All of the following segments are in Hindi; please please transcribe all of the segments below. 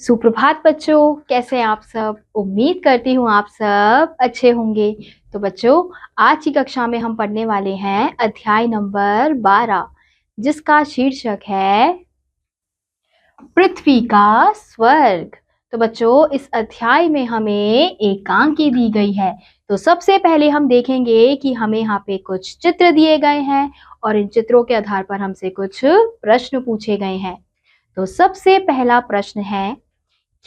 सुप्रभात बच्चों, कैसे हैं आप सब। उम्मीद करती हूँ आप सब अच्छे होंगे। तो बच्चों, आज की कक्षा में हम पढ़ने वाले हैं अध्याय नंबर 12, जिसका शीर्षक है पृथ्वी का स्वर्ग। तो बच्चों, इस अध्याय में हमें एकांकी दी गई है। तो सबसे पहले हम देखेंगे कि हमें यहाँ पे कुछ चित्र दिए गए हैं और इन चित्रों के आधार पर हमसे कुछ प्रश्न पूछे गए हैं। तो सबसे पहला प्रश्न है,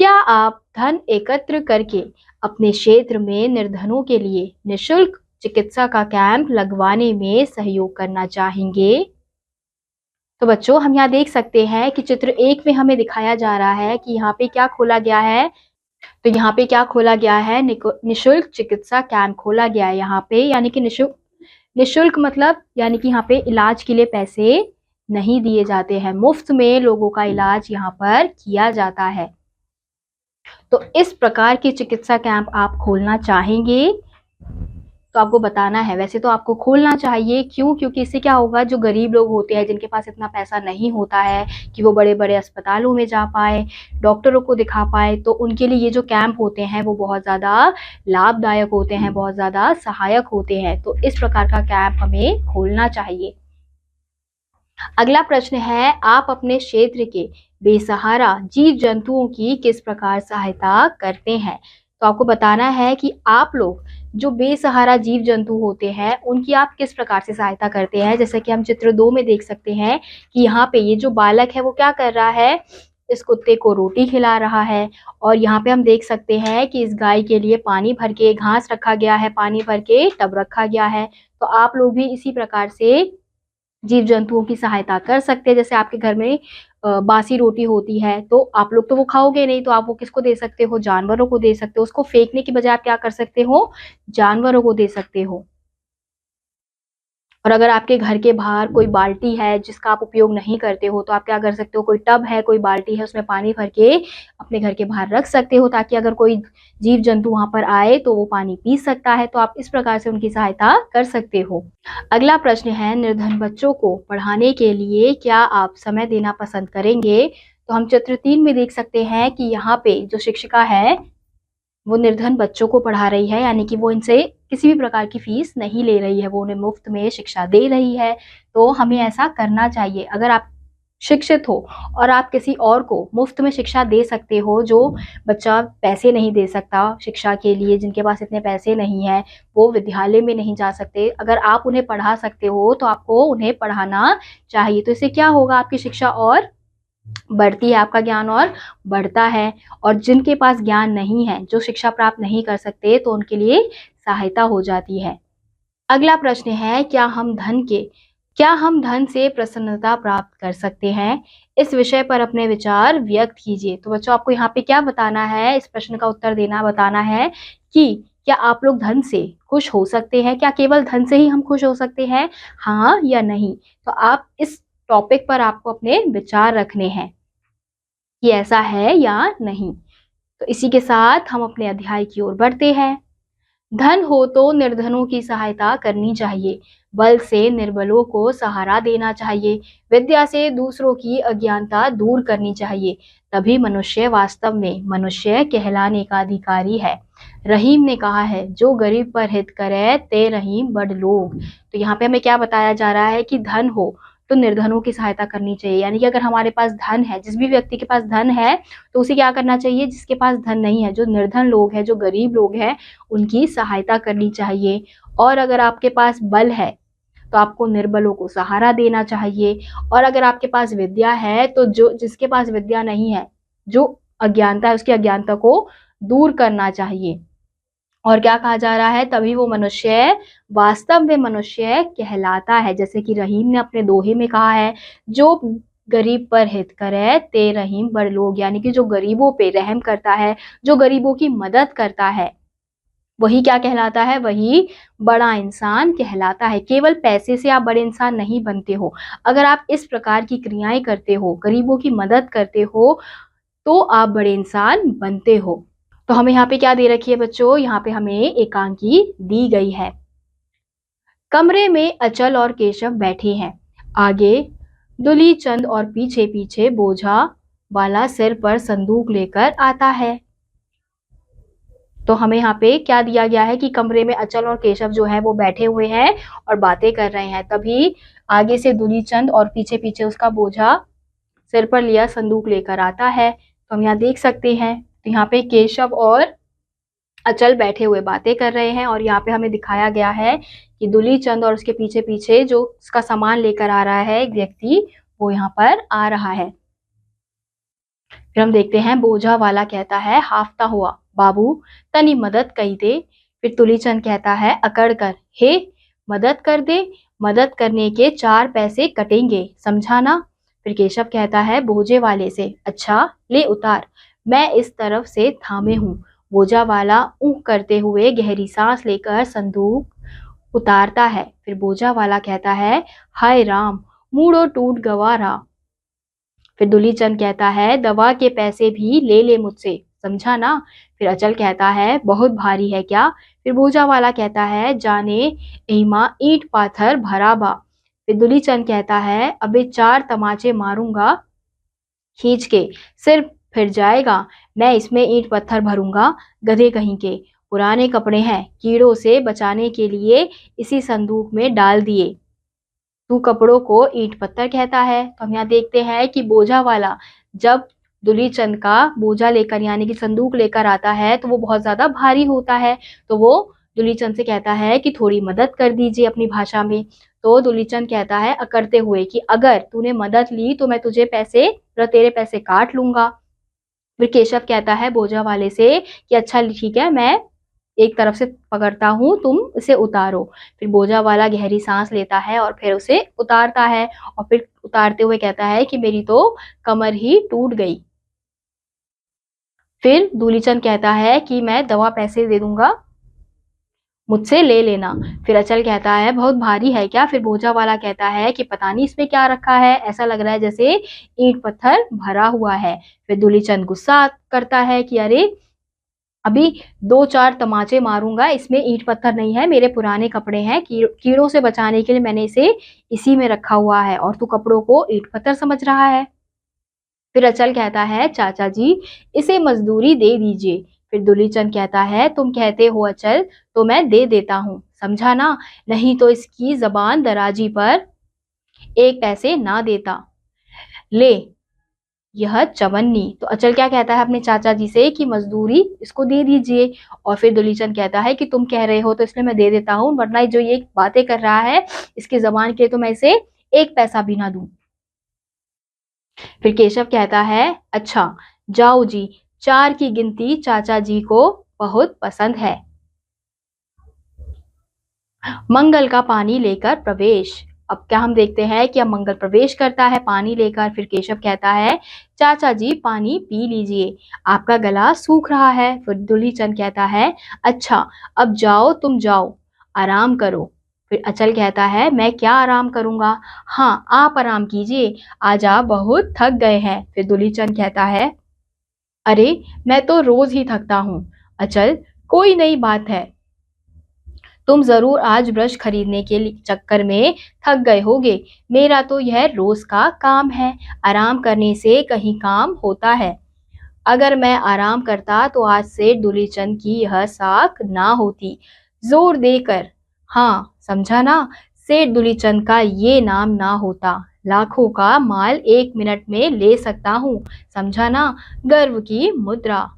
क्या आप धन एकत्र करके अपने क्षेत्र में निर्धनों के लिए निशुल्क चिकित्सा का कैंप लगवाने में सहयोग करना चाहेंगे? तो बच्चों, हम यहाँ देख सकते हैं कि चित्र 1 में हमें दिखाया जा रहा है कि यहाँ पे क्या खोला गया है। तो यहाँ पे क्या खोला गया है, निशुल्क चिकित्सा कैंप खोला गया है यहाँ पे। यानी कि निशुल्क मतलब यानी कि यहाँ पे इलाज के लिए पैसे नहीं दिए जाते हैं, मुफ्त में लोगों का इलाज यहाँ पर किया जाता है। तो इस प्रकार की चिकित्सा कैंप आप खोलना चाहेंगे? तो आपको बताना है। वैसे तो आपको खोलना चाहिए, क्यों? क्योंकि इससे क्या होगा, जो गरीब लोग होते हैं, जिनके पास इतना पैसा नहीं होता है कि वो बड़े बड़े अस्पतालों में जा पाए, डॉक्टरों को दिखा पाए, तो उनके लिए ये जो कैंप होते हैं वो बहुत ज़्यादा लाभदायक होते हैं, बहुत ज़्यादा सहायक होते हैं। तो इस प्रकार का कैंप हमें खोलना चाहिए। अगला प्रश्न है, आप अपने क्षेत्र के बेसहारा जीव जंतुओं की किस प्रकार सहायता करते हैं? तो आपको बताना है कि आप लोग जो बेसहारा जीव जंतु होते हैं उनकी आप किस प्रकार से सहायता करते हैं। जैसे कि हम चित्र 2 में देख सकते हैं कि यहाँ पे ये जो बालक है वो क्या कर रहा है, इस कुत्ते को रोटी खिला रहा है। और यहाँ पे हम देख सकते हैं कि इस गाय के लिए पानी भर के घास रखा गया है, पानी भर के टब रखा गया है। तो आप लोग भी इसी प्रकार से जीव जंतुओं की सहायता कर सकते हैं। जैसे आपके घर में बासी रोटी होती है तो आप लोग तो वो खाओगे नहीं, तो आप वो किसको दे सकते हो, जानवरों को दे सकते हो। उसको फेंकने की बजाय आप क्या कर सकते हो, जानवरों को दे सकते हो। और अगर आपके घर के बाहर कोई बाल्टी है जिसका आप उपयोग नहीं करते हो, तो आप क्या कर सकते हो, कोई टब है, कोई बाल्टी है, उसमें पानी भर के अपने घर के बाहर रख सकते हो, ताकि अगर कोई जीव जंतु वहां पर आए तो वो पानी पी सकता है। तो आप इस प्रकार से उनकी सहायता कर सकते हो। अगला प्रश्न है, निर्धन बच्चों को पढ़ाने के लिए क्या आप समय देना पसंद करेंगे? तो हम चित्र 3 में देख सकते हैं कि यहाँ पे जो शिक्षिका है वो निर्धन बच्चों को पढ़ा रही है, यानी कि वो इनसे किसी भी प्रकार की फीस नहीं ले रही है, वो उन्हें मुफ्त में शिक्षा दे रही है। तो हमें ऐसा करना चाहिए। अगर आप शिक्षित हो और आप किसी और को मुफ्त में शिक्षा दे सकते हो, जो बच्चा पैसे नहीं दे सकता शिक्षा के लिए, जिनके पास इतने पैसे नहीं है, वो विद्यालय में नहीं जा सकते, अगर आप उन्हें पढ़ा सकते हो तो आपको उन्हें पढ़ाना चाहिए। तो इससे क्या होगा, आपकी शिक्षा और बढ़ती है, आपका ज्ञान और बढ़ता है। और जिनके पास ज्ञान नहीं है, जो शिक्षा प्राप्त नहीं कर सकते, तो उनके लिए सहायता हो जाती है। अगला प्रश्न है, क्या हम धन से प्रसन्नता प्राप्त कर सकते हैं? इस विषय पर अपने विचार व्यक्त कीजिए। तो बच्चों, आपको यहाँ पे क्या बताना है, इस प्रश्न का उत्तर देना, बताना है कि क्या आप लोग धन से खुश हो सकते हैं? क्या केवल धन से ही हम खुश हो सकते हैं, हाँ या नहीं? तो आप इस टॉपिक पर आपको अपने विचार रखने हैं कि ऐसा है या नहीं। तो इसी के साथ हम अपने अध्याय की ओर बढ़ते हैं। धन हो तो निर्धनों की सहायता करनी चाहिए, बल से निर्बलों को सहारा देना चाहिए, विद्या से दूसरों की अज्ञानता दूर करनी चाहिए, तभी मनुष्य वास्तव में मनुष्य कहलाने का अधिकारी है। रहीम ने कहा है, जो गरीब पर हित करे ते रहीम बड़ लोग। तो यहाँ पे हमें क्या बताया जा रहा है कि धन हो तो निर्धनों की सहायता करनी चाहिए। यानी कि अगर हमारे पास धन है, जिस भी व्यक्ति के पास धन है, तो उसे क्या करना चाहिए, जिसके पास धन नहीं है, जो निर्धन लोग हैं, जो गरीब लोग हैं, उनकी सहायता करनी चाहिए। और अगर आपके पास बल है तो आपको निर्बलों को सहारा देना चाहिए। और अगर आपके पास विद्या है तो जिसके पास विद्या नहीं है, जो अज्ञानता है, उसकी अज्ञानता को दूर करना चाहिए। और क्या कहा जा रहा है, तभी वो मनुष्य वास्तव में मनुष्य कहलाता है। जैसे कि रहीम ने अपने दोहे में कहा है, जो गरीब पर हित करे ते रहीम बड़ लोग। यानी कि जो गरीबों पे रहम करता है, जो गरीबों की मदद करता है, वही क्या कहलाता है, वही बड़ा इंसान कहलाता है। केवल पैसे से आप बड़े इंसान नहीं बनते हो। अगर आप इस प्रकार की क्रियाएं करते हो, गरीबों की मदद करते हो, तो आप बड़े इंसान बनते हो। तो हमें यहाँ पे क्या दे रखी है बच्चों, यहाँ पे हमें एकांकी दी गई है। कमरे में अचल और केशव बैठे हैं, आगे दुली चंद और पीछे पीछे बोझा वाला सिर पर संदूक लेकर आता है। तो हमें यहाँ पे क्या दिया गया है कि कमरे में अचल और केशव जो है वो बैठे हुए हैं और बातें कर रहे हैं। तभी आगे से दुलीचंद और पीछे पीछे उसका बोझा सिर पर लिया संदूक लेकर आता है। तो हम यहाँ देख सकते हैं, तो यहाँ पे केशव और अचल बैठे हुए बातें कर रहे हैं और यहाँ पे हमें दिखाया गया है कि दुलीचंद और उसके पीछे पीछे जो उसका सामान लेकर आ रहा है एक व्यक्ति, वो यहाँ पर आ रहा है। फिर हम देखते हैं, बोझा वाला कहता है हाफता हुआ, बाबू तनी मदद कही दे। फिर दुलीचंद कहता है अकड़ कर, हे मदद कर दे, मदद करने के 4 पैसे कटेंगे, समझा ना। फिर केशव कहता है बोझे वाले से, अच्छा ले उतार, मैं इस तरफ से थामे हूँ। बोझा वाला ऊह करते हुए गहरी सांस लेकर संदूक उतारता है। फिर बोझा वाला कहता है हाय राम, मूड़ो टूट गवारा। फिर दुलीचंद कहता है दवा के पैसे भी ले ले मुझसे, समझा ना। फिर अचल कहता है बहुत भारी है क्या। फिर बोझा वाला कहता है जाने एमा ईंट पाथर भरा बा। फिर दुलीचंद कहता है अबे 4 तमाचे मारूंगा खींच के, सिर फिर जाएगा, मैं इसमें ईंट पत्थर भरूंगा, गधे कहीं के। पुराने कपड़े हैं, कीड़ों से बचाने के लिए इसी संदूक में डाल दिए, तू कपड़ों को ईंट पत्थर कहता है। तो हम यहाँ देखते हैं कि बोझा वाला जब दुलीचंद का बोझा लेकर यानी कि संदूक लेकर आता है तो वो बहुत ज्यादा भारी होता है। तो वो दुलीचंद से कहता है कि थोड़ी मदद कर दीजिए अपनी भाषा में। तो दुलीचंद कहता है अकड़ते हुए कि अगर तूने मदद ली तो मैं तुझे तेरे पैसे काट लूंगा। फिर केशव कहता है बोझा वाले से कि अच्छा ठीक है, मैं एक तरफ से पकड़ता हूँ, तुम इसे उतारो। फिर बोझा वाला गहरी सांस लेता है और फिर उसे उतारता है और फिर उतारते हुए कहता है कि मेरी तो कमर ही टूट गई। फिर दुलीचंद कहता है कि मैं दवा पैसे दे दूंगा, मुझसे ले लेना। फिर अचल कहता है बहुत भारी है क्या। फिर बोझा वाला कहता है कि पता नहीं इसमें क्या रखा है, ऐसा लग रहा है जैसे ईंट पत्थर भरा हुआ है। फिर दुलीचंद गुस्सा करता है कि अरे अभी 2-4 तमाचे मारूंगा, इसमें ईंट पत्थर नहीं है, मेरे पुराने कपड़े हैं, कीड़ों से बचाने के लिए मैंने इसे इसी में रखा हुआ है और तू कपड़ों को ईंट पत्थर समझ रहा है। फिर अचल कहता है चाचा जी इसे मजदूरी दे दीजिए। फिर दुलीचंद कहता है तुम कहते हो अचल तो मैं दे देता हूँ, समझा ना, नहीं तो इसकी जबान दराजी पर 1 पैसे ना देता, ले यह चवन्नी। तो अचल क्या कहता है अपने चाचा जी से कि मजदूरी इसको दे दीजिए। और फिर दुलीचंद कहता है कि तुम कह रहे हो तो इसलिए मैं दे देता हूँ, वरना जो ये बातें कर रहा है इसकी जबान के तो मैं इसे 1 पैसा भी ना दूं। फिर केशव कहता है अच्छा जाओ जी, 4 की गिनती चाचा जी को बहुत पसंद है। मंगल का पानी लेकर प्रवेश। अब क्या हम देखते हैं कि अब मंगल प्रवेश करता है पानी लेकर। फिर केशव कहता है चाचा जी पानी पी लीजिए, आपका गला सूख रहा है। फिर दुलीचंद कहता है अच्छा अब जाओ, तुम जाओ आराम करो। फिर अचल कहता है मैं क्या आराम करूंगा, हाँ आप आराम कीजिए, आज आप बहुत थक गए हैं। फिर दुलीचंद कहता है अरे मैं तो रोज ही थकता हूँ। अचल कोई नई बात है, तुम जरूर आज ब्रश खरीदने के चक्कर में थक गए होगे, मेरा तो यह रोज का काम है, आराम करने से कहीं काम होता है। अगर मैं आराम करता तो आज से दुलीचंद की यह साख ना होती, जोर देकर, हाँ समझा ना, सेठ दुलीचंद का ये नाम ना होता, लाखों का माल 1 मिनट में ले सकता हूँ, समझा ना, गर्व की मुद्रा।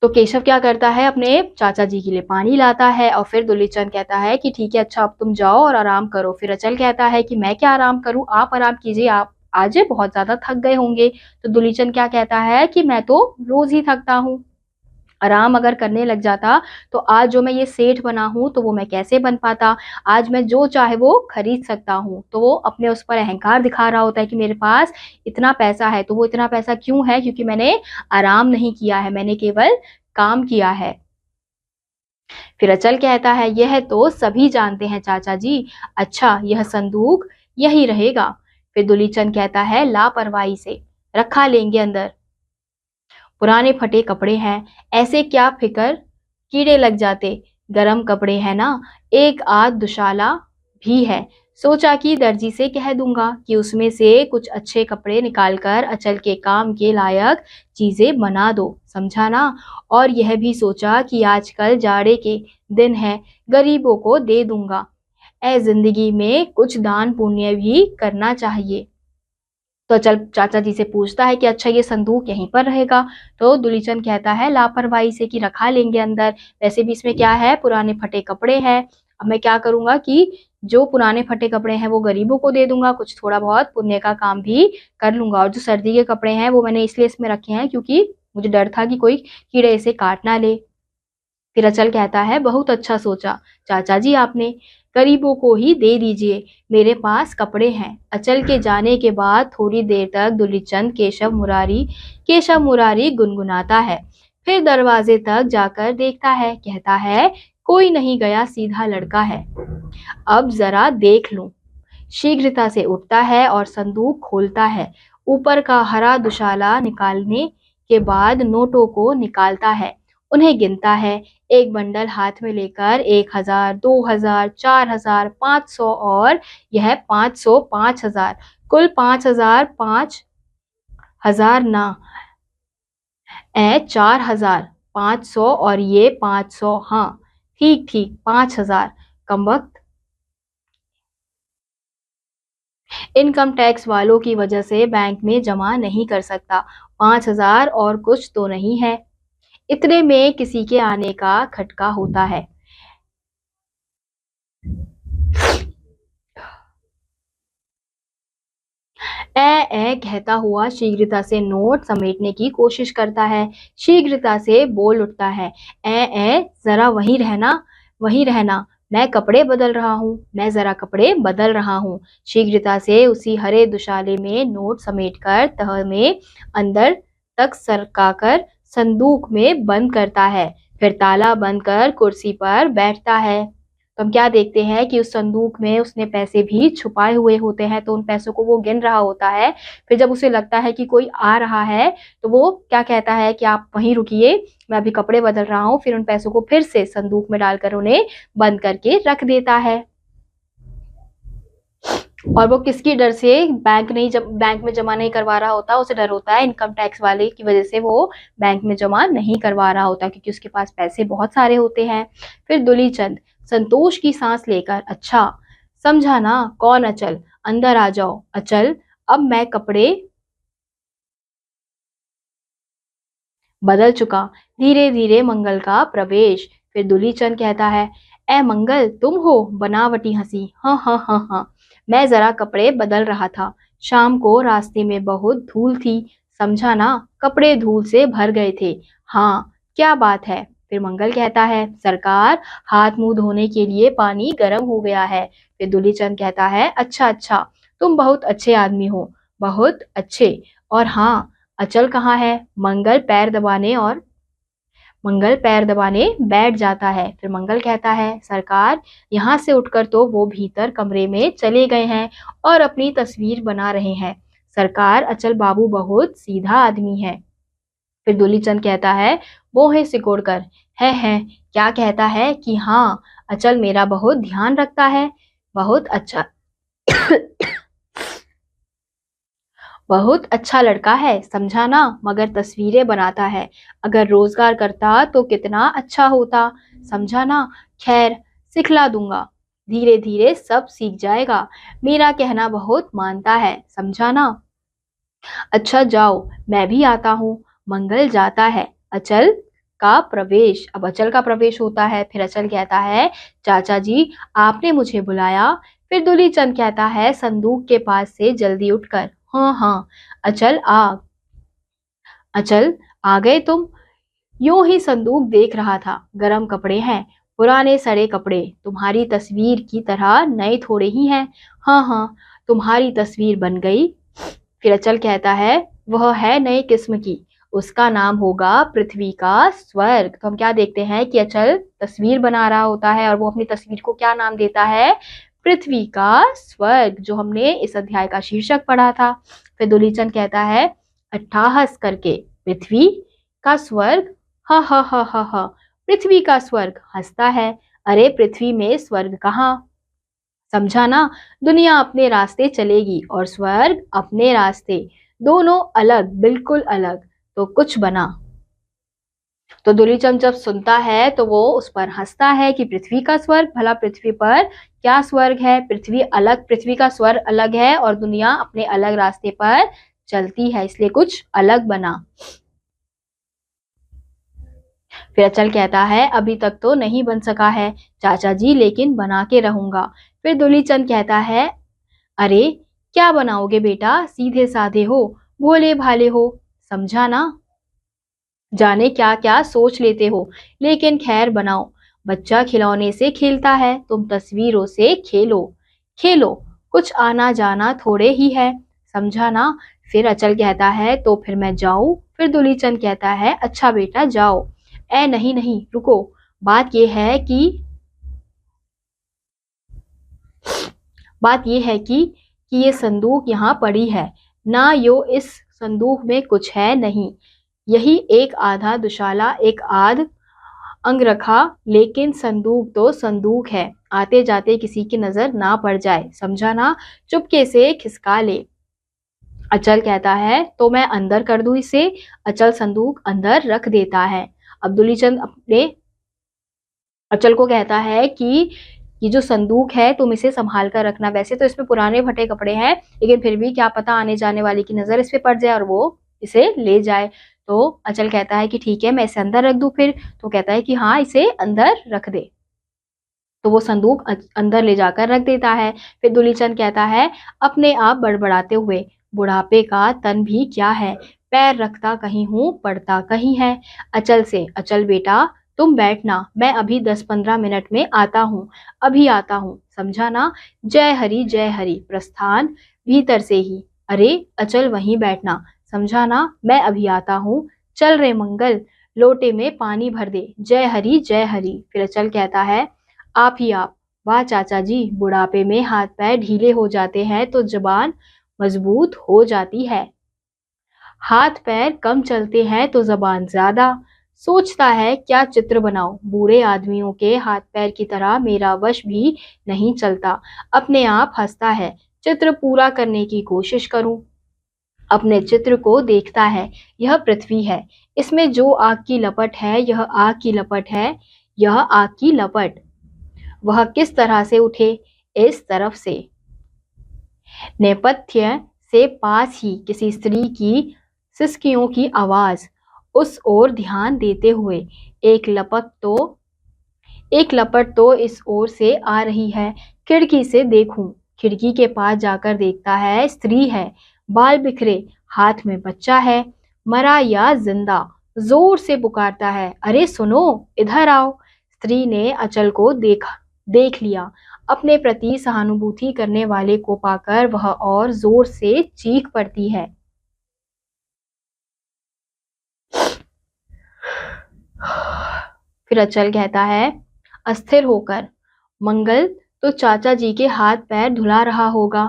तो केशव क्या करता है अपने चाचा जी के लिए पानी लाता है और फिर दुलीचंद कहता है कि ठीक है अच्छा अब तुम जाओ और आराम करो। फिर अचल कहता है कि मैं क्या आराम करूं, आप आराम कीजिए, आप आज बहुत ज्यादा थक गए होंगे। तो दुलीचंद क्या कहता है कि मैं तो रोज ही थकता हूँ, आराम अगर करने लग जाता तो आज जो मैं ये सेठ बना हूं तो वो मैं कैसे बन पाता, आज मैं जो चाहे वो खरीद सकता हूँ। तो वो अपने उस पर अहंकार दिखा रहा होता है कि मेरे पास इतना पैसा है। तो वो इतना पैसा क्यों है, क्योंकि मैंने आराम नहीं किया है, मैंने केवल काम किया है। फिर अचल कहता है यह तो सभी जानते हैं चाचा जी, अच्छा यह संदूक यही रहेगा। फिर दुलीचंद कहता है लापरवाही से रखा लेंगे अंदर, पुराने फटे कपड़े हैं, ऐसे क्या फिकर, कीड़े लग जाते, गरम कपड़े हैं ना, एक आध दुशाला भी है, सोचा कि दर्जी से कह दूंगा कि उसमें से कुछ अच्छे कपड़े निकालकर अचल के काम के लायक चीजें बना दो, समझा ना। और यह भी सोचा कि आजकल जाड़े के दिन है, गरीबों को दे दूंगा। ऐ जिंदगी में कुछ दान पुण्य भी करना चाहिए। तो अचल चाचा जी से पूछता है कि अच्छा ये संदूक यहीं पर रहेगा। तो दुलीचंद कहता है लापरवाही से कि रखा लेंगे अंदर, वैसे भी इसमें क्या है, पुराने फटे कपड़े हैं। अब मैं क्या करूंगा कि जो पुराने फटे कपड़े हैं वो गरीबों को दे दूंगा, कुछ थोड़ा बहुत पुण्य का काम भी कर लूंगा। और जो सर्दी के कपड़े हैं वो मैंने इसलिए इसमें रखे हैं क्योंकि मुझे डर था कि कोई कीड़े इसे काट ना ले। फिर अचल कहता है बहुत अच्छा सोचा चाचा जी आपने, गरीबों को ही दे दीजिए, मेरे पास कपड़े हैं। अचल के जाने के बाद थोड़ी देर तक दुलीचंद केशव मुरारी गुनगुनाता है। फिर दरवाजे तक जाकर देखता है, कहता है कोई नहीं गया, सीधा लड़का है, अब जरा देख लूं। शीघ्रता से उठता है और संदूक खोलता है। ऊपर का हरा दुशाला निकालने के बाद नोटों को निकालता है, उन्हें गिनता है। एक बंडल हाथ में लेकर 1,000, 2,000, 4,000, 500 और यह 500, 5,000, कुल 5,000, 5,000 ना, 4,000, 500 और ये 500, हाँ ठीक ठीक 5,000। कमबख्त, इनकम टैक्स वालों की वजह से बैंक में जमा नहीं कर सकता। 5,000 और कुछ तो नहीं है। इतने में किसी के आने का खटका होता है। ए कहता हुआ शीघ्रता से नोट समेटने की कोशिश करता है। शीघ्रता से बोल उठता है, ए जरा वहीं रहना, मैं कपड़े बदल रहा हूँ, मैं जरा कपड़े बदल रहा हूँ। शीघ्रता से उसी हरे दुशाले में नोट समेटकर तह में अंदर तक सरकाकर संदूक में बंद करता है। फिर ताला बंद कर कुर्सी पर बैठता है। तो हम क्या देखते हैं कि उस संदूक में उसने पैसे भी छुपाए हुए होते हैं, तो उन पैसों को वो गिन रहा होता है। फिर जब उसे लगता है कि कोई आ रहा है तो वो क्या कहता है कि आप वहीं रुकिए, मैं अभी कपड़े बदल रहा हूँ। फिर उन पैसों को फिर से संदूक में डालकर उन्हें बंद करके रख देता है। और वो किसकी डर से बैंक में जमा नहीं करवा रहा होता, उसे डर होता है इनकम टैक्स वाले की वजह से वो बैंक में जमा नहीं करवा रहा होता, क्योंकि उसके पास पैसे बहुत सारे होते हैं। फिर दुलीचंद संतोष की सांस लेकर, अच्छा समझा ना, कौन अचल, अंदर आ जाओ। अचल, अब मैं कपड़े बदल चुका। धीरे धीरे मंगल का प्रवेश। फिर दुलीचंद कहता है, ए मंगल तुम हो? बनावटी हंसी, हाँ हाँ हाँ हाँ, मैं जरा कपड़े बदल रहा था। शाम को रास्ते में बहुत धूल थी, समझा ना, कपड़े धूल से भर गए थे। हाँ क्या बात है? फिर मंगल कहता है, सरकार हाथ मुंह धोने के लिए पानी गर्म हो गया है। फिर दुलीचंद कहता है, अच्छा अच्छा, तुम बहुत अच्छे आदमी हो, बहुत अच्छे। और हाँ, अचल कहाँ है? मंगल पैर दबाने बैठ जाता है। फिर मंगल कहता है, सरकार यहाँ से उठकर तो वो भीतर कमरे में चले गए हैं और अपनी तस्वीर बना रहे हैं। सरकार अचल बाबू बहुत सीधा आदमी है। फिर दुलीचंद कहता है बोहे सिकोड़कर, है क्या कहता है कि हाँ अचल मेरा बहुत ध्यान रखता है, बहुत अच्छा बहुत अच्छा लड़का है, समझा ना, मगर तस्वीरें बनाता है। अगर रोजगार करता तो कितना अच्छा होता, समझा ना। खैर सिखला दूंगा, धीरे धीरे सब सीख जाएगा। मेरा कहना बहुत मानता है, समझा ना। अच्छा जाओ, मैं भी आता हूँ। मंगल जाता है। अचल का प्रवेश। अब अचल का प्रवेश होता है। फिर अचल कहता है, चाचा जी आपने मुझे बुलाया? फिर दुलीचंद कहता है संदूक के पास से जल्दी उठकर, हाँ हाँ अचल आ गए तुम? यूं ही संदूक देख रहा था, गरम कपड़े हैं, पुराने सड़े कपड़े, तुम्हारी तस्वीर की तरह नए थोड़े ही हैं। हाँ हाँ, तुम्हारी तस्वीर बन गई। फिर अचल कहता है, वह है नई किस्म की, उसका नाम होगा पृथ्वी का स्वर्ग। तो हम क्या देखते हैं कि अचल तस्वीर बना रहा होता है और वो अपनी तस्वीर को क्या नाम देता है? पृथ्वी का स्वर्ग, जो हमने इस अध्याय का शीर्षक पढ़ा था। फिर दुलीचंद कहता है अट्ठाहस करके, पृथ्वी का स्वर्ग, हा हा हा हा हा, पृथ्वी का स्वर्ग। हंसता है, अरे पृथ्वी में स्वर्ग कहाँ, समझा ना। दुनिया अपने रास्ते चलेगी और स्वर्ग अपने रास्ते, दोनों अलग, बिल्कुल अलग। तो कुछ बना। तो दुलीचंद जब सुनता है तो वो उस पर हंसता है कि पृथ्वी का स्वर्ग, भला पृथ्वी पर क्या स्वर्ग है? पृथ्वी अलग, पृथ्वी का स्वर्ग अलग है और दुनिया अपने अलग रास्ते पर चलती है, इसलिए कुछ अलग बना। फिर अचल कहता है अभी तक तो नहीं बन सका है चाचा जी, लेकिन बना के रहूंगा। फिर दुलीचंद कहता है अरे क्या बनाओगे बेटा, सीधे साधे हो, भोले भाले हो, समझा ना। जाने क्या क्या सोच लेते हो, लेकिन खैर बनाओ। बच्चा खिलौने से खेलता है, तुम तस्वीरों से खेलो। खेलो, कुछ आना जाना थोड़े ही है, समझा ना। फिर अचल कहता है तो फिर मैं जाऊं? फिर दुलीचंद कहता है अच्छा बेटा जाओ। ए नहीं नहीं रुको, बात यह है कि बात यह है कि ये संदूक यहाँ पड़ी है ना, यो इस संदूक में कुछ है नहीं। यही एक आधा दुशाला, एक आध अंगरखा, लेकिन संदूक तो संदूक है, आते जाते किसी की नजर ना पड़ जाए, समझा ना। चुपके से खिसका ले। अचल कहता है तो मैं अंदर कर दूं इसे। अचल संदूक अंदर रख देता है। अब्दुली चंद अपने अचल को कहता है कि ये जो संदूक है तुम इसे संभाल कर रखना। वैसे तो इसमें पुराने फटे कपड़े हैं, लेकिन फिर भी क्या पता आने जाने वाले की नजर इस पे पड़ जाए और वो इसे ले जाए। तो अचल कहता है कि ठीक है मैं इसे अंदर रख दूं फिर। तो कहता है कि हाँ इसे अंदर रख दे। तो वो संदूक अंदर ले जाकर रख देता है। फिर दुलीचंद कहता है अपने आप बड़बड़ाते हुए, बुढ़ापे का तन भी क्या है, पैर रखता कहीं हूँ पड़ता कहीं है। अचल से, अचल बेटा तुम बैठना, मैं अभी 10-15 मिनट में आता हूँ, अभी आता हूँ, समझा ना। जय हरि प्रस्थान भीतर से ही। अरे अचल वहीं बैठना, समझा ना, मैं अभी आता हूँ। चल रे मंगल, लोटे में पानी भर दे। जय हरि। फिर अचल कहता है आप ही आप। वाह चाचा जी, बुढ़ापे में हाथ पैर ढीले हो जाते हैं तो जबान मजबूत हो जाती है, हाथ पैर कम चलते हैं तो जबान ज्यादा। सोचता है क्या चित्र बनाऊं, बूढ़े आदमियों के हाथ पैर की तरह मेरा वश भी नहीं चलता। अपने आप हंसता है, चित्र पूरा करने की कोशिश करूं। अपने चित्र को देखता है, यह पृथ्वी है, इसमें जो आग की लपट है यह आग की लपट है, यह आग की लपट। वह किस तरह से उठे? इस तरफ से। नेपथ्य से पास ही किसी स्त्री की सिसकियों की आवाज, उस ओर ध्यान देते हुए। एक लपट तो इस ओर से आ रही है, खिड़की से देखूं। खिड़की के पास जाकर देखता है, स्त्री है, बाल बिखरे, हाथ में बच्चा है, मरा या जिंदा। जोर से पुकारता है अरे सुनो, इधर आओ। स्त्री ने अचल को देख लिया। अपने प्रति सहानुभूति करने वाले को पाकर वह और जोर से चीख पड़ती है। फिर अचल कहता है अस्थिर होकर, मंगल तो चाचा जी के हाथ पैर धुला रहा होगा।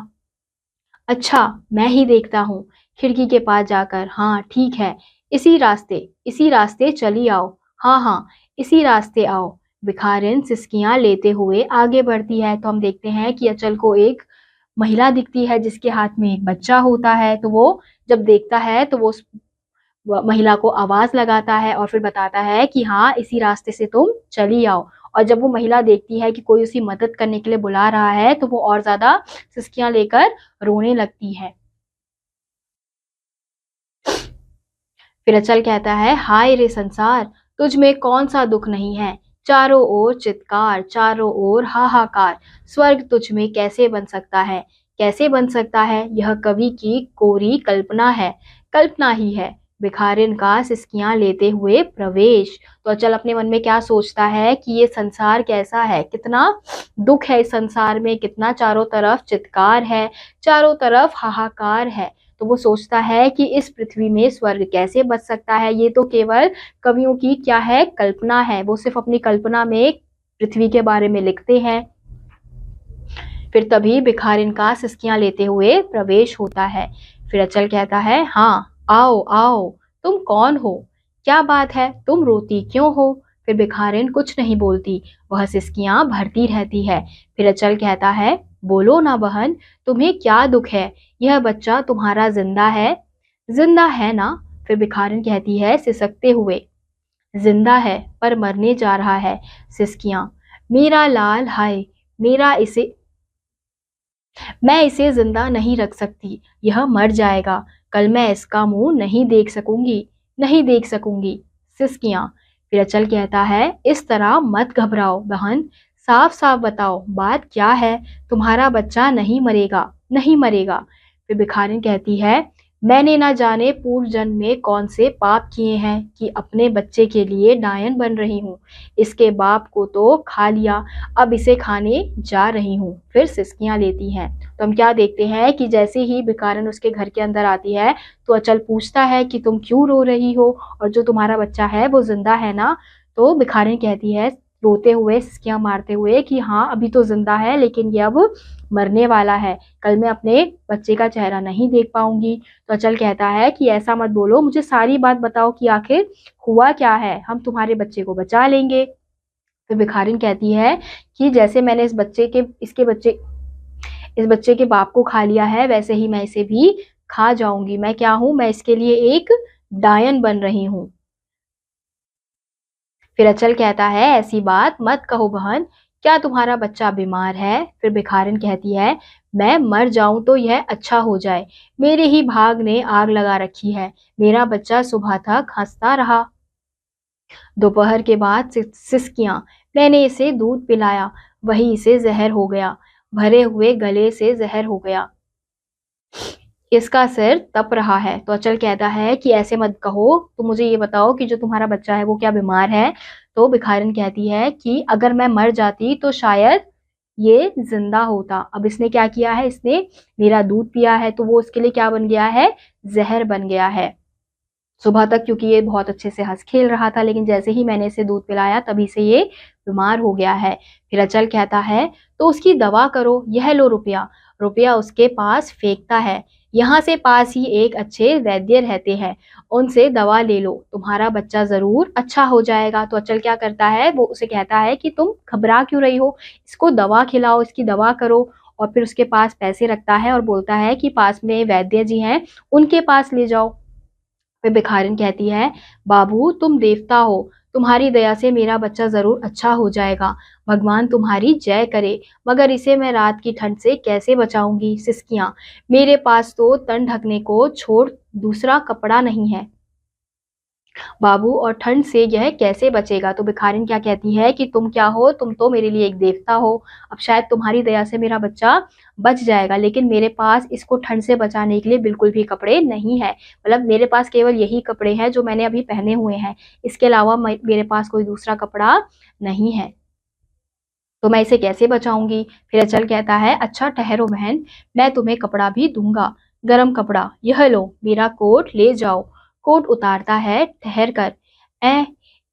अच्छा मैं ही देखता हूँ। खिड़की के पास जाकर, हाँ ठीक है, इसी रास्ते चली आओ। हाँ हाँ इसी रास्ते आओ। भिखारिन सिसकियां लेते हुए आगे बढ़ती है। तो हम देखते हैं कि अचल को एक महिला दिखती है जिसके हाथ में एक बच्चा होता है। तो वो जब देखता है तो वो उस महिला को आवाज लगाता है और फिर बताता है कि हाँ इसी रास्ते से तुम चली आओ। और जब वो महिला देखती है कि कोई उसी मदद करने के लिए बुला रहा है तो वो और ज्यादा सिसकियां लेकर रोने लगती है। फिर अचल कहता है हाय रे संसार, तुझ में कौन सा दुख नहीं है, चारों ओर चित्कार, चारों ओर हाहाकार। स्वर्ग तुझ में कैसे बन सकता है, कैसे बन सकता है? यह कवि की कोरी कल्पना है, कल्पना ही है। भिखारिन का सिसकियां लेते हुए प्रवेश। तो अचल अपने मन में क्या सोचता है कि ये संसार कैसा है, कितना दुख है इस संसार में, कितना चारों तरफ चित्कार है, चारों तरफ हाहाकार है। तो वो सोचता है कि इस पृथ्वी में स्वर्ग कैसे बच सकता है, ये तो केवल कवियों की क्या है, कल्पना है। वो सिर्फ अपनी कल्पना में पृथ्वी के बारे में लिखते हैं। फिर तभी भिखारिन का सिसकियां लेते हुए प्रवेश होता है। फिर अचल कहता है हाँ आओ आओ, तुम कौन हो, क्या बात है, तुम रोती क्यों हो? फिर भिखारिन कुछ नहीं बोलती, वह सिसकियां भरती रहती है। फिर अचल कहता है बोलो ना बहन, तुम्हें क्या दुख है? यह बच्चा तुम्हारा जिंदा है? जिंदा है ना? फिर भिखारिन कहती है सिसकते हुए, जिंदा है पर मरने जा रहा है। सिसकियां, मेरा लाल, हाय मेरा इसे मैं इसे जिंदा नहीं रख सकती, यह मर जाएगा। कल मैं इसका मुंह नहीं देख सकूंगी, नहीं देख सकूंगी। सिसकियां। फिर अचल कहता है, इस तरह मत घबराओ बहन, साफ साफ बताओ बात क्या है। तुम्हारा बच्चा नहीं मरेगा, नहीं मरेगा। फिर भिखारिन कहती है, मैंने ना जाने पूर्व जन्म में कौन से पाप किए हैं कि अपने बच्चे के लिए डायन बन रही हूँ। इसके बाप को तो खा लिया, अब इसे खाने जा रही हूँ। फिर सिसकियां लेती हैं। तो हम क्या देखते हैं कि जैसे ही भिखारिन उसके घर के अंदर आती है तो अचल पूछता है कि तुम क्यों रो रही हो, और जो तुम्हारा बच्चा है वो जिंदा है ना? तो भिखारिन कहती है रोते हुए, सिसकियां मारते हुए कि हाँ अभी तो जिंदा है, लेकिन ये अब मरने वाला है। कल मैं अपने बच्चे का चेहरा नहीं देख पाऊंगी। तो अचल कहता है कि ऐसा मत बोलो, मुझे सारी बात बताओ कि आखिर हुआ क्या है, हम तुम्हारे बच्चे को बचा लेंगे। फिर भिखारिन कहती है कि जैसे मैंने इस बच्चे के बाप को खा लिया है, वैसे ही मैं इसे भी खा जाऊंगी। मैं क्या हूं? मैं इसके लिए एक डायन बन रही हूँ। फिर अचल कहता है, ऐसी बात मत कहो बहन, क्या तुम्हारा बच्चा बीमार है? फिर भिखारिन कहती है, मैं मर जाऊं तो यह अच्छा हो जाए, मेरे ही भाग ने आग लगा रखी है। मेरा बच्चा सुबह तक हंसता रहा। दोपहर के बाद सिसकियां, मैंने इसे दूध पिलाया, वही इसे जहर हो गया, भरे हुए गले से जहर हो गया। इसका सिर तप रहा है। तो अचल कहता है कि ऐसे मत कहो, तो मुझे ये बताओ कि जो तुम्हारा बच्चा है वो क्या बीमार है? तो भिखारिन कहती है कि अगर मैं मर जाती तो शायद ये जिंदा होता। अब इसने क्या किया है? इसने मेरा दूध पिया है, तो वो उसके लिए क्या बन गया है? जहर बन गया है। सुबह तक क्योंकि ये बहुत अच्छे से हंस खेल रहा था, लेकिन जैसे ही मैंने इसे दूध पिलाया तभी से ये बीमार हो गया है। फिर अचल कहता है, तो उसकी दवा करो, यह लो रुपया। रुपया उसके पास फेंकता है। यहाँ से पास ही एक अच्छे वैद्य रहते हैं, उनसे दवा ले लो, तुम्हारा बच्चा जरूर अच्छा हो जाएगा। तो अचल क्या करता है? वो उसे कहता है कि तुम घबरा क्यों रही हो, इसको दवा खिलाओ, इसकी दवा करो। और फिर उसके पास पैसे रखता है और बोलता है कि पास में वैद्य जी हैं, उनके पास ले जाओ। फिर भिखारिन कहती है, बाबू तुम देवता हो, तुम्हारी दया से मेरा बच्चा जरूर अच्छा हो जाएगा, भगवान तुम्हारी जय करे। मगर इसे मैं रात की ठंड से कैसे बचाऊंगी? सिसकियां, मेरे पास तो तन ढकने को छोड़ दूसरा कपड़ा नहीं है बाबू, और ठंड से यह कैसे बचेगा? तो भिखारिन क्या कहती है कि तुम क्या हो? तुम तो मेरे लिए एक देवता हो। अब शायद तुम्हारी दया से मेरा बच्चा बच जाएगा, लेकिन मेरे पास इसको ठंड से बचाने के लिए बिल्कुल भी कपड़े नहीं है। मतलब मेरे पास केवल यही कपड़े हैं जो मैंने अभी पहने हुए हैं, इसके अलावा मेरे पास कोई दूसरा कपड़ा नहीं है, तो मैं इसे कैसे बचाऊंगी? फिर अचल कहता है, अच्छा ठहरो बहन, मैं तुम्हें कपड़ा भी दूंगा, गरम कपड़ा। यह लो मेरा कोट, ले जाओ। कोट उतारता है ठहर कर, ए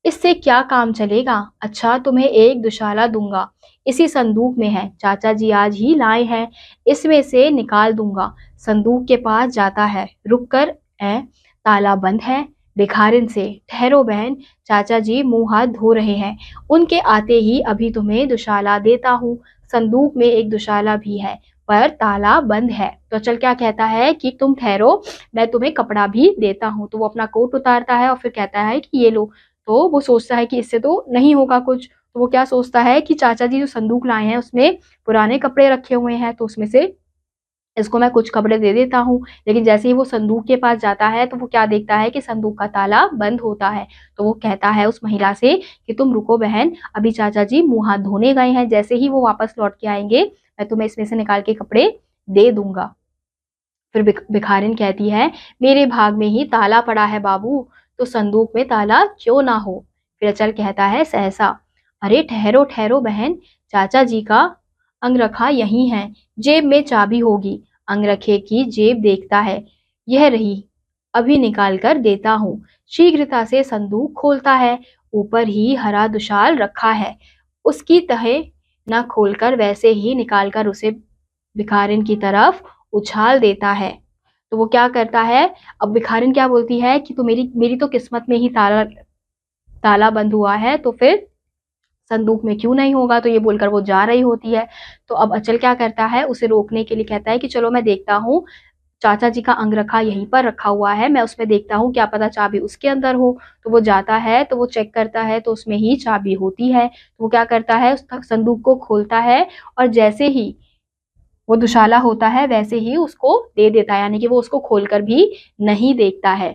इससे क्या काम चलेगा? अच्छा तुम्हें एक दुशाला दूंगा, इसी संदूक में है, चाचा जी आज ही लाए हैं, इसमें से निकाल दूंगा। संदूक के पास जाता है, रुक कर, ताला बंद है। भिखारिन से, ठहरो बहन, चाचा जी मुंह हाथ धो रहे हैं, उनके आते ही अभी तुम्हें दुशाला देता हूँ। संदूक में एक दुशाला भी है, पर ताला बंद है। तो अचल क्या कहता है कि तुम ठहरो, मैं तुम्हें कपड़ा भी देता हूँ। तो वो अपना कोट उतारता है और फिर कहता है कि ये लो। तो वो सोचता है कि इससे तो नहीं होगा कुछ, तो वो क्या सोचता है कि चाचा जी जो संदूक लाए हैं उसमें पुराने कपड़े रखे हुए हैं, तो उसमें से इसको मैं कुछ कपड़े दे देता हूँ। लेकिन जैसे ही वो संदूक के पास जाता है तो वो क्या देखता है कि संदूक का ताला बंद होता है। तो वो कहता है उस महिला से कि तुम रुको बहन, अभी चाचा जी मुंह हाथ धोने गए हैं, जैसे ही वो वापस लौट के आएंगे मैं तुम्हें इसमें से निकाल के कपड़े दे दूंगा। फिर भिखारिन कहती है, मेरे भाग में ही ताला पड़ा है बाबू, तो संदूक में ताला क्यों ना हो? फिर अचल कहता है सहसा, अरे ठहरो ठहरो बहन, चाचा जी का अंगरखा यही है, जेब में चाबी होगी। अंगरखे की जेब देखता है, यह रही, अभी निकाल कर देता हूँ। शीघ्रता से संदूक खोलता है, ऊपर ही हरा दुशाल रखा है, उसकी तह न खोलकर वैसे ही निकालकर उसे भिखारिन की तरफ उछाल देता है। तो वो क्या करता है? अब भिखारिन क्या बोलती है कि तो मेरी मेरी तो किस्मत में ही ताला ताला बंद हुआ है, तो फिर संदूक में क्यों नहीं होगा, तो ये बोलकर वो जा रही होती है। तो अब अचल क्या करता है, उसे रोकने के लिए कहता है कि चलो मैं देखता हूँ, चाचा जी का अंगरखा यहीं पर रखा हुआ है, मैं उसमें देखता हूँ, क्या पता चाबी उसके अंदर हो। तो वो जाता है, तो वो चेक करता है, तो उसमें ही चाबी होती है। तो वो क्या करता है, उस संदूक को खोलता है और जैसे ही वो दुशाला होता है वैसे ही उसको दे देता है, यानी कि वो उसको खोलकर भी नहीं देखता है।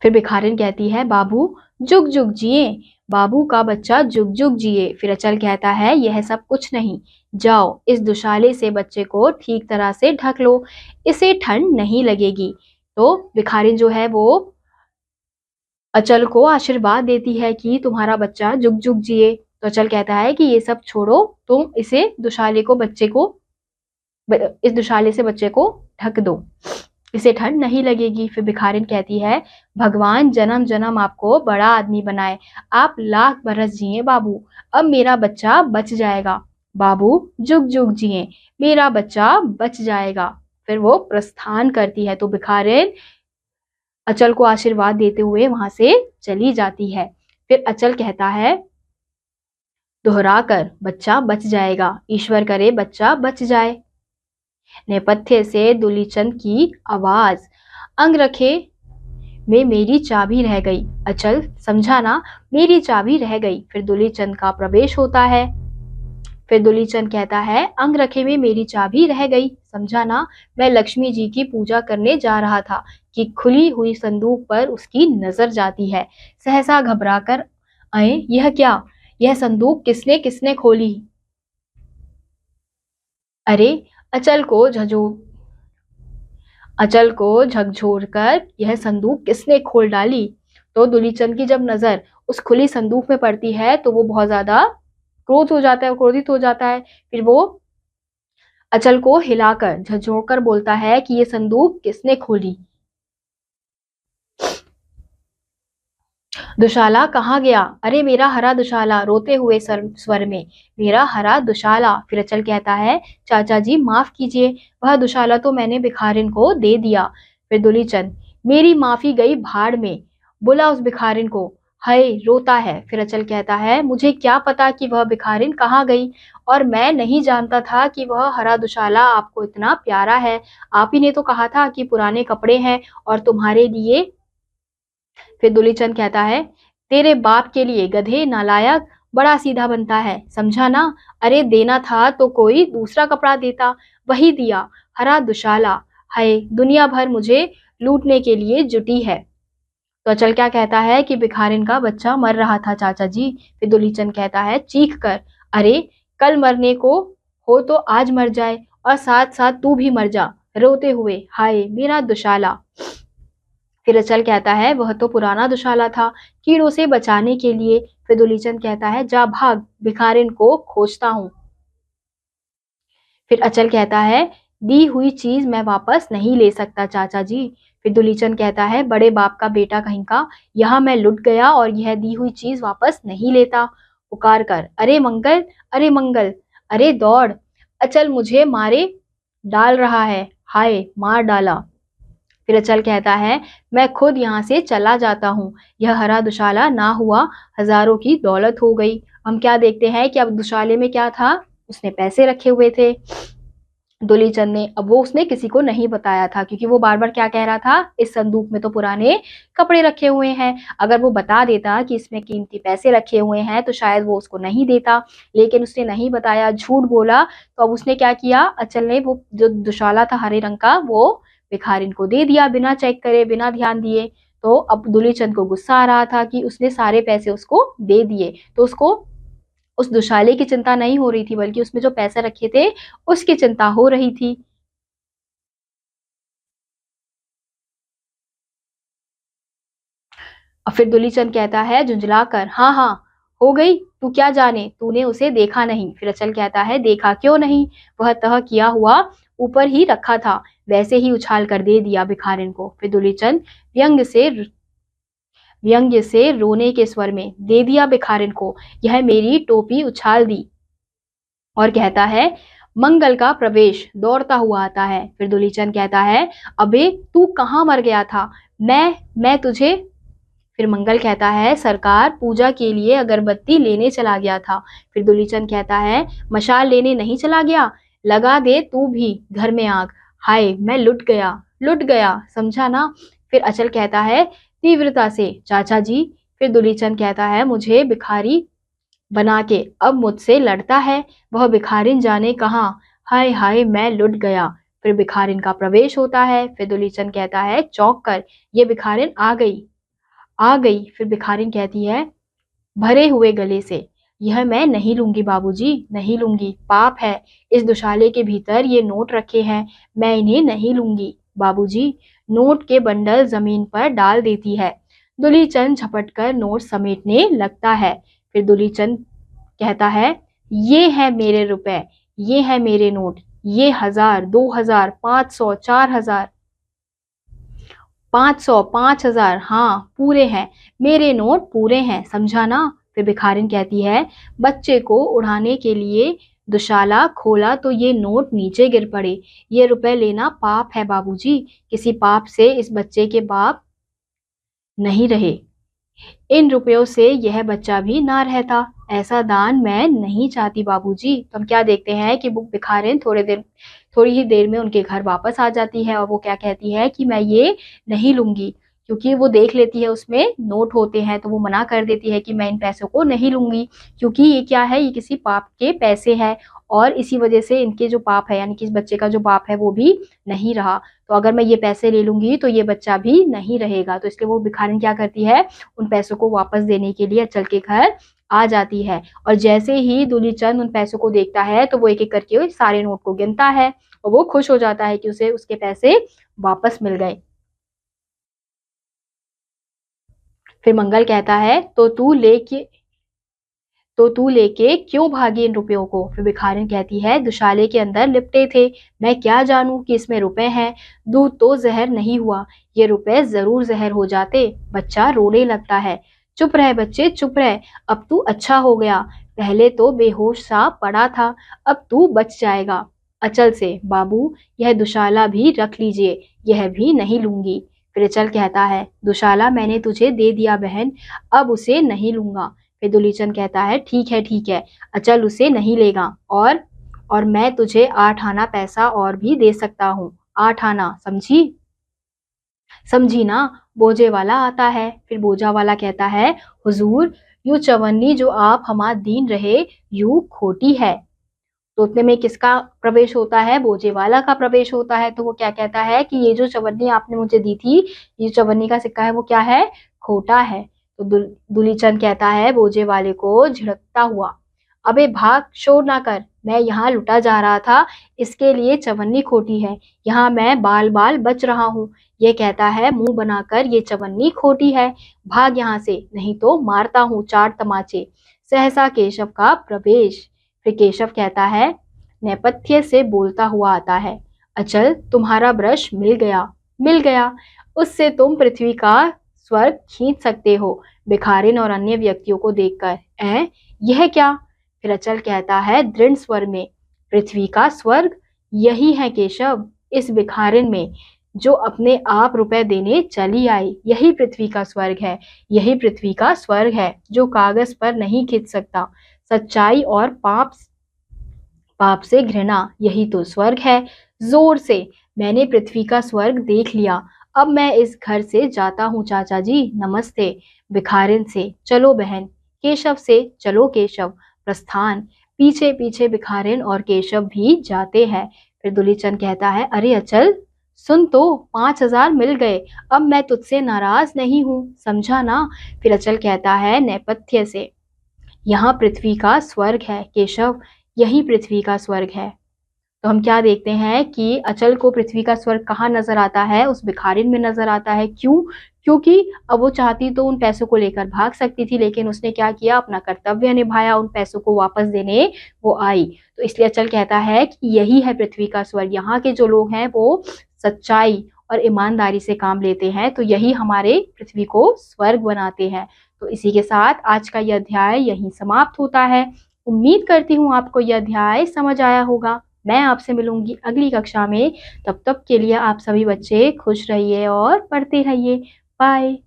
फिर भिखारिन कहती है, बाबू जुग जुग जिए, बाबू का बच्चा जुग जुग जिए। फिर अचल कहता है, यह सब कुछ नहीं, जाओ इस दुशाले से बच्चे को ठीक तरह से ढक लो, इसे ठंड नहीं लगेगी। तो भिखारिन जो है वो अचल को आशीर्वाद देती है कि तुम्हारा बच्चा जुग जुग जिए। तो अचल कहता है कि ये सब छोड़ो, तुम इस दुशाले से बच्चे को ढक दो, इसे ठंड नहीं लगेगी। फिर भिखारिन कहती है, भगवान जन्म जन्म आपको बड़ा आदमी बनाए, आप लाख बरस जिए बाबू, अब मेरा बच्चा बच जाएगा, बाबू जुग जुग जिए, मेरा बच्चा बच जाएगा। फिर वो प्रस्थान करती है। तो भिखारिन अचल को आशीर्वाद देते हुए वहां से चली जाती है। फिर अचल कहता है, दोहरा कर, बच्चा बच जाएगा, ईश्वर करे बच्चा बच जाए। नेपथ्य से दुलीचंद की आवाज, अंगरखे में मेरी चाबी रह गई, अचल समझा ना, मेरी चाबी रह गई। फिर दुलीचंद का प्रवेश होता है। फिर दुलीचंद कहता है, अंगरखे में मेरी चाबी रह गई, समझा ना, मैं लक्ष्मी जी की पूजा करने जा रहा था कि खुली हुई संदूक पर उसकी नजर जाती है। सहसा घबरा कर आए, यह क्या, यह संदूक किसने किसने खोली। अरे अचल को झकझोर कर यह संदूक किसने खोल डाली। तो दुलीचंद की जब नजर उस खुली संदूक में पड़ती है तो वो बहुत ज्यादा क्रोधित हो जाता है। फिर वो अचल को हिलाकर झकझोर कर बोलता है कि ये संदूक किसने खोली, दुशाला कहाँ गया, अरे मेरा हरा दुशाला, रोते हुए स्वर में, मेरा हरा दुशाला। फिर अचल कहता है, चाचा जी माफ कीजिए, वह दुशाला तो मैंने भिखारिन को दे दिया। फिर दुलीचंद, मेरी माफी गई भाड़ में, बुला उस भिखारिन को, हाय रोता है। फिर अचल कहता है, मुझे क्या पता कि वह भिखारिन कहाँ गई, और मैं नहीं जानता था कि वह हरा दुशाला आपको इतना प्यारा है, आप ही ने तो कहा था कि पुराने कपड़े हैं और तुम्हारे लिए। फिर दुलीचंद कहता है, तेरे बाप के लिए गधे नालायक बड़ा सीधा बनता है, समझा ना, अरे देना था तो कोई दूसरा कपड़ा देता, वही दिया, हरा दुशाला, हाय दुनिया भर मुझे लूटने के लिए जुटी है। तो अचल क्या कहता है कि भिखारिन का बच्चा मर रहा था चाचा जी। फिर दुलीचंद कहता है चीख कर, अरे कल मरने को हो तो आज मर जाए, और साथ साथ तू भी मर जा रोते हुए, हाय मेरा दुशाला। फिर अचल कहता है, वह तो पुराना दुशाला था, कीड़ों से बचाने के लिए। फिर दुलीचंद कहता है, जा भाग, भिखारिन को खोजता हूँ। फिर अचल कहता है, दी हुई चीज मैं वापस नहीं ले सकता चाचा जी। फिर दुलीचंद कहता है, बड़े बाप का बेटा कहीं का, यहाँ मैं लुट गया और यह दी हुई चीज वापस नहीं लेता। पुकार कर, अरे मंगल, अरे मंगल, अरे दौड़, अचल मुझे मारे डाल रहा है, हाय मार डाला। फिर अचल कहता है, मैं खुद यहाँ से चला जाता हूँ, यह हरा दुशाला ना हुआ हजारों की दौलत हो गई। हम क्या देखते हैं कि अब दुशाले में क्या था, उसने पैसे रखे हुए थे दुलीचंद ने। अब वो उसने किसी को नहीं बताया था, क्योंकि वो बार बार क्या कह रहा था, इस संदूक में तो पुराने कपड़े रखे हुए हैं। अगर वो बता देता कि इसमें कीमती पैसे रखे हुए हैं तो शायद वो उसको नहीं देता, लेकिन उसने नहीं बताया, झूठ बोला। तो अब उसने क्या किया, अचल ने वो जो दुशाला था हरे रंग का वो भिखारिन को दे दिया, बिना चेक करे, बिना ध्यान दिए। तो अब दुलीचंद को गुस्सा आ रहा था कि उसने सारे पैसे उसको दे दिए, तो उसको उस दुशाले की चिंता नहीं हो रही थी, बल्कि उसमें जो पैसे रखे थे उसकी चिंता हो रही थी। और फिर दुलीचंद कहता है झुंझला कर, हाँ हाँ हो गई, तू क्या जाने, तूने उसे देखा नहीं। फिर अचल कहता है, देखा क्यों नहीं, वह तह किया हुआ ऊपर ही रखा था, वैसे ही उछाल कर दे दिया भिखारिन को। फिर दुलीचंद व्यंग्य से रोने के स्वर में, दे दिया भिखारिन को, यह मेरी टोपी उछाल दी, और कहता है, मंगल का प्रवेश दौड़ता हुआ आता है। फिर दुलीचंद कहता है, अबे तू कहाँ मर गया था, मैं तुझे फिर मंगल कहता है सरकार पूजा के लिए अगरबत्ती लेने चला गया था। फिर दुलीचंद कहता है मशाल लेने नहीं चला गया, लगा दे तू भी घर में आग, हाय मैं लुट गया, समझा ना। फिर अचल कहता है तीव्रता से चाचा जी। फिर दुलीचंद कहता है मुझे भिखारी बना के अब मुझसे लड़ता है, वह भिखारिन जाने कहाँ, हाय हाय मैं लुट गया। फिर भिखारिन का प्रवेश होता है। फिर दुलीचंद कहता है चौंक कर, ये भिखारिन आ गई। फिर भिखारिन कहती है भरे हुए गले से, यह मैं नहीं लूंगी बाबूजी, नहीं लूंगी, पाप है, इस दुशाले के भीतर ये नोट रखे हैं, मैं इन्हें नहीं लूंगी बाबूजी। नोट के बंडल जमीन पर डाल देती है। दुलीचंद झपटकर नोट समेटने लगता है। फिर दुलीचंद कहता है ये है मेरे रुपए, ये है मेरे नोट, ये 1000, 2000, 500, 4000, 500, 5000, हाँ पूरे हैं, मेरे नोट पूरे हैं, समझा ना। फिर भिखारिन कहती है बच्चे को उड़ाने के लिए दुशाला खोला तो ये नोट नीचे गिर पड़े, ये रुपए लेना पाप है बाबूजी, किसी पाप से इस बच्चे के बाप नहीं रहे, इन रुपयों से यह बच्चा भी ना रहता, ऐसा दान मैं नहीं चाहती बाबूजी। तो हम क्या देखते हैं कि वो भिखारिन थोड़ी ही देर में उनके घर वापस आ जाती है और वो क्या कहती है कि मैं ये नहीं लूंगी, क्योंकि वो देख लेती है उसमें नोट होते हैं तो वो मना कर देती है कि मैं इन पैसों को नहीं लूंगी, क्योंकि ये क्या है, ये किसी पाप के पैसे हैं और इसी वजह से इनके जो पाप है यानी कि इस बच्चे का जो पाप है वो भी नहीं रहा। तो अगर मैं ये पैसे ले लूंगी तो ये बच्चा भी नहीं रहेगा, तो इसलिए वो भिखारिन क्या करती है, उन पैसों को वापस देने के लिए अचल के घर आ जाती है। और जैसे ही दुलीचंद उन पैसों को देखता है तो वो एक एक करके सारे नोट को गिनता है और वो खुश हो जाता है कि उसे उसके पैसे वापस मिल गए। फिर मंगल कहता है तो तू लेके क्यों भागी इन रुपयों को। फिर भिखारिन कहती है दुशाले के अंदर लिपटे थे, मैं क्या जानूं कि इसमें रुपए हैं, दूध तो जहर नहीं हुआ, ये रुपए जरूर जहर हो जाते। बच्चा रोने लगता है, चुप रह बच्चे चुप रह, अब तू अच्छा हो गया, पहले तो बेहोश सा पड़ा था, अब तू बच जाएगा। अचल से बाबू यह दुशाला भी रख लीजिए, यह भी नहीं लूंगी। फिर अचल कहता है दुशाला मैंने तुझे दे दिया बहन, अब उसे नहीं लूंगा। फिर दुलीचंद कहता है ठीक है, अचल उसे नहीं लेगा और मैं तुझे 8 आना पैसा और भी दे सकता हूँ, 8 आना, समझी ना। बोझे वाला आता है। फिर बोझा वाला कहता है हुजूर यूं चवन्नी जो आप हमारा दीन रहे यूं खोटी है। तो उतने में किसका प्रवेश होता है, बोझे वाला का प्रवेश होता है। तो वो क्या कहता है कि ये जो चवन्नी आपने मुझे दी थी, ये चवन्नी का सिक्का है वो क्या है, खोटा है। तो दुलीचंद कहता है बोझे वाले को झिड़कता हुआ, अबे भाग, शोर ना कर, मैं यहाँ लुटा जा रहा था, इसके लिए चवन्नी खोटी है, यहाँ मैं बाल बाल बच रहा हूँ। ये कहता है मुंह बनाकर ये चवन्नी खोटी है, भाग यहाँ से नहीं तो मारता हूँ 4 तमाचे। सहसा केशव का प्रवेश। फिर केशव कहता है नेपथ्य से बोलता हुआ आता है, अचल तुम्हारा ब्रश मिल गया, उससे तुम पृथ्वी का स्वर्ग खींच सकते हो। भिखारिन और अन्य व्यक्तियों को देखकर यह क्या। फिर अचल कहता है दृढ़ स्वर में, पृथ्वी का स्वर्ग यही है केशव, इस भिखारिन में जो अपने आप रुपए देने चली आई, यही पृथ्वी का स्वर्ग है, यही पृथ्वी का स्वर्ग है जो कागज पर नहीं खिंच सकता। सच्चाई और पाप से घृणा, यही तो स्वर्ग है। जोर से मैंने पृथ्वी का स्वर्ग देख लिया, अब मैं इस घर से जाता हूँ चाचा जी, नमस्ते। भिखारिन से चलो बहन, केशव से चलो केशव, प्रस्थान। पीछे पीछे भिखारिन और केशव भी जाते हैं। फिर दुलीचंद कहता है अरे अचल सुन तो, 5000 मिल गए, अब मैं तुझसे नाराज नहीं हूँ, समझा ना। फिर अचल कहता है नेपथ्य से, यहाँ पृथ्वी का स्वर्ग है केशव, यही पृथ्वी का स्वर्ग है। तो हम क्या देखते हैं कि अचल को पृथ्वी का स्वर्ग कहाँ नजर आता है, उस भिखारिन में नजर आता है। क्यों, क्योंकि अब वो चाहती तो उन पैसों को लेकर भाग सकती थी, लेकिन उसने क्या किया, अपना कर्तव्य निभाया, उन पैसों को वापस देने वो आई। तो इसलिए अचल कहता है कि यही है पृथ्वी का स्वर्ग, यहाँ के जो लोग हैं वो सच्चाई और ईमानदारी से काम लेते हैं, तो यही हमारे पृथ्वी को स्वर्ग बनाते हैं। तो इसी के साथ आज का यह अध्याय यहीं समाप्त होता है। उम्मीद करती हूँ आपको यह अध्याय समझ आया होगा। मैं आपसे मिलूंगी अगली कक्षा में, तब तक के लिए आप सभी बच्चे खुश रहिए और पढ़ते रहिए। बाय।